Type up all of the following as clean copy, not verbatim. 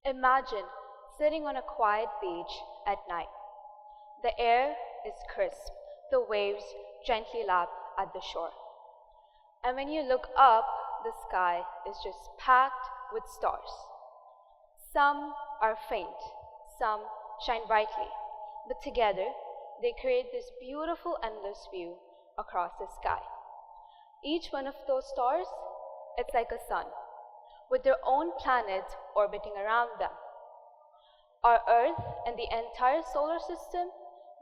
Imagine sitting on a quiet beach at night. The air is crisp, the waves gently lap at the shore. And when you look up, the sky is just packed with stars. Some are faint, some shine brightly, but together they create this beautiful endless view across the sky. Each one of those stars, it's like a sun, with their own planet orbiting around them. Our Earth and the entire solar system,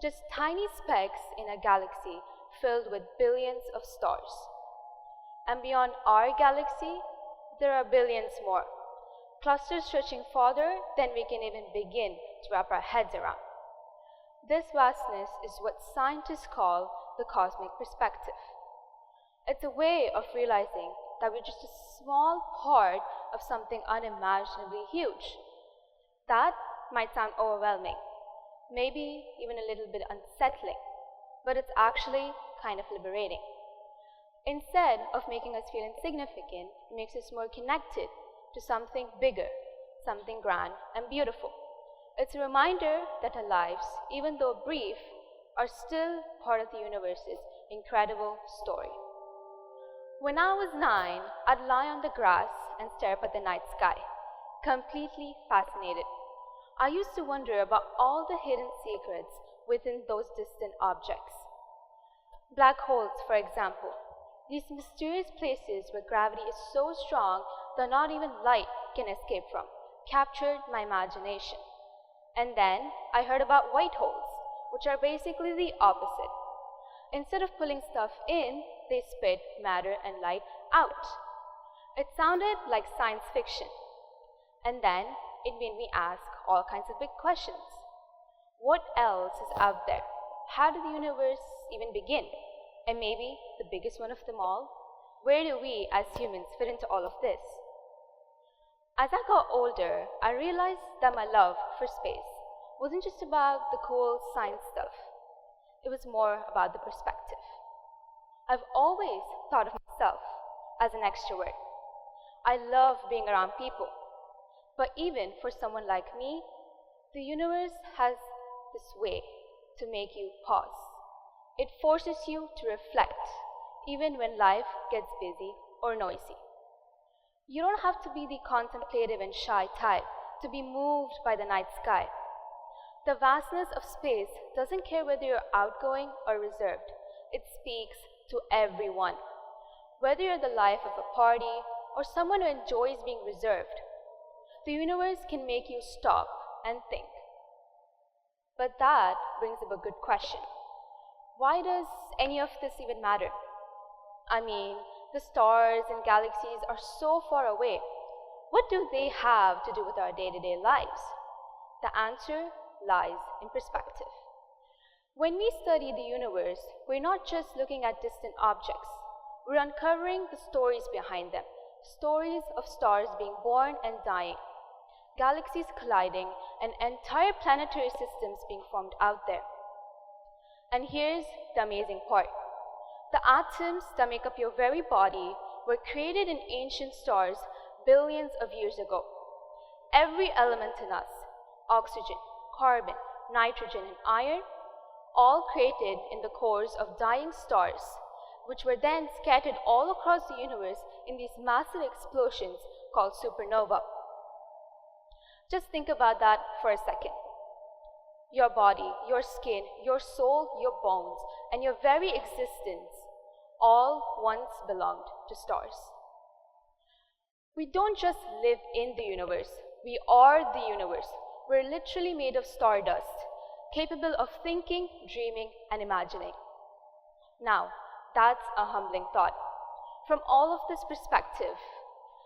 just tiny specks in a galaxy filled with billions of stars. And beyond our galaxy, there are billions more, clusters stretching farther than we can even begin to wrap our heads around. This vastness is what scientists call the cosmic perspective. It's a way of realizing that we're just a small part of something unimaginably huge. That might sound overwhelming, maybe even a little bit unsettling, but it's actually kind of liberating. Instead of making us feel insignificant, it makes us more connected to something bigger, something grand and beautiful. It's a reminder that our lives, even though brief, are still part of the universe's incredible story. When I was 9, I'd lie on the grass and stare up at the night sky, completely fascinated. I used to wonder about all the hidden secrets within those distant objects. Black holes, for example, these mysterious places where gravity is so strong that not even light can escape from, captured my imagination. And then I heard about white holes, which are basically the opposite. Instead of pulling stuff in, they spit matter and light out. It sounded like science fiction. And then it made me ask all kinds of big questions. What else is out there? How did the universe even begin? And maybe the biggest one of them all, where do we as humans fit into all of this? As I got older, I realized that my love for space wasn't just about the cool science stuff. It was more about the perspective. I've always thought of myself as an extrovert. I love being around people. But even for someone like me, the universe has this way to make you pause. It forces you to reflect, even when life gets busy or noisy. You don't have to be the contemplative and shy type to be moved by the night sky. The vastness of space doesn't care whether you're outgoing or reserved. It speaks to everyone. Whether you're the life of a party or someone who enjoys being reserved, the universe can make you stop and think. But that brings up a good question. Why does any of this even matter? I mean, the stars and galaxies are so far away. What do they have to do with our day-to-day lives? The answer lies in perspective. When we study the universe, we're not just looking at distant objects. We're uncovering the stories behind them, stories of stars being born and dying, galaxies colliding, and entire planetary systems being formed out there. And here's the amazing part. The atoms that make up your very body were created in ancient stars billions of years ago. Every element in us, oxygen, carbon, nitrogen, and iron, all created in the cores of dying stars, which were then scattered all across the universe in these massive explosions called supernova. Just think about that for a second. Your body, your skin, your soul, your bones, and your very existence all once belonged to stars. We don't just live in the universe, we are the universe. We're literally made of stardust, capable of thinking, dreaming, and imagining. Now, that's a humbling thought. From all of this perspective,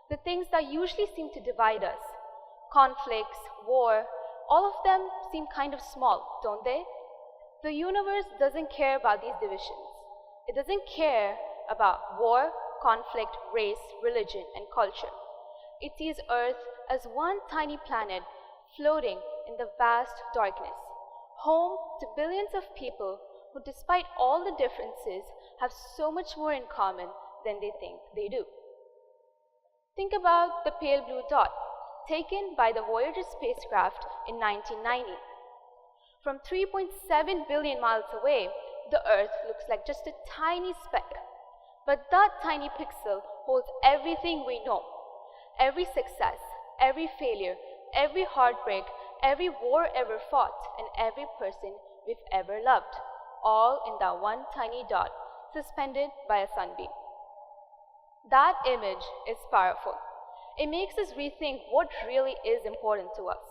the things that usually seem to divide us, conflicts, war, all of them seem kind of small, don't they? The universe doesn't care about these divisions. It doesn't care about war, conflict, race, religion, and culture. It sees Earth as one tiny planet floating in the vast darkness, home to billions of people who, despite all the differences, have so much more in common than they think they do. Think about the pale blue dot. taken by the Voyager spacecraft in 1990. From 3.7 billion miles away, the Earth looks like just a tiny speck. But that tiny pixel holds everything we know. Every success, every failure, every heartbreak, every war ever fought, and every person we've ever loved, all in that one tiny dot, suspended by a sunbeam. That image is powerful. It makes us rethink what really is important to us.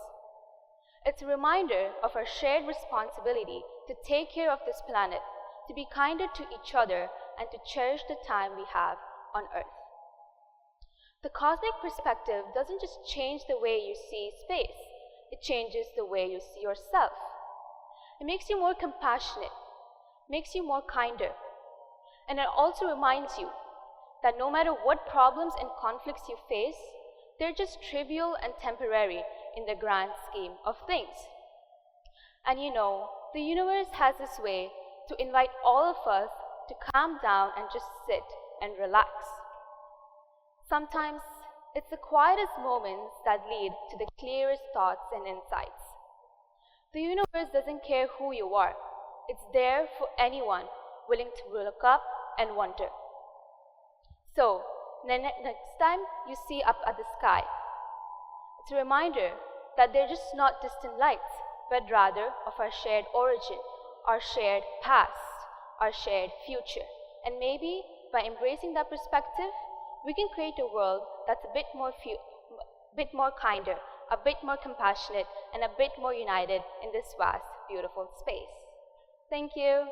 It's a reminder of our shared responsibility to take care of this planet, to be kinder to each other, and to cherish the time we have on Earth. The cosmic perspective doesn't just change the way you see space, it changes the way you see yourself. It makes you more compassionate, makes you more kinder, and it also reminds you that no matter what problems and conflicts you face, they're just trivial and temporary in the grand scheme of things. And you know, the universe has this way to invite all of us to calm down and just sit and relax. Sometimes it's the quietest moments that lead to the clearest thoughts and insights. The universe doesn't care who you are. It's there for anyone willing to look up and wonder. So, next time you see up at the sky, it's a reminder that they're just not distant lights, but rather of our shared origin, our shared past, our shared future. And maybe by embracing that perspective, we can create a world that's a bit more kinder, a bit more compassionate, and a bit more united in this vast, beautiful space. Thank you.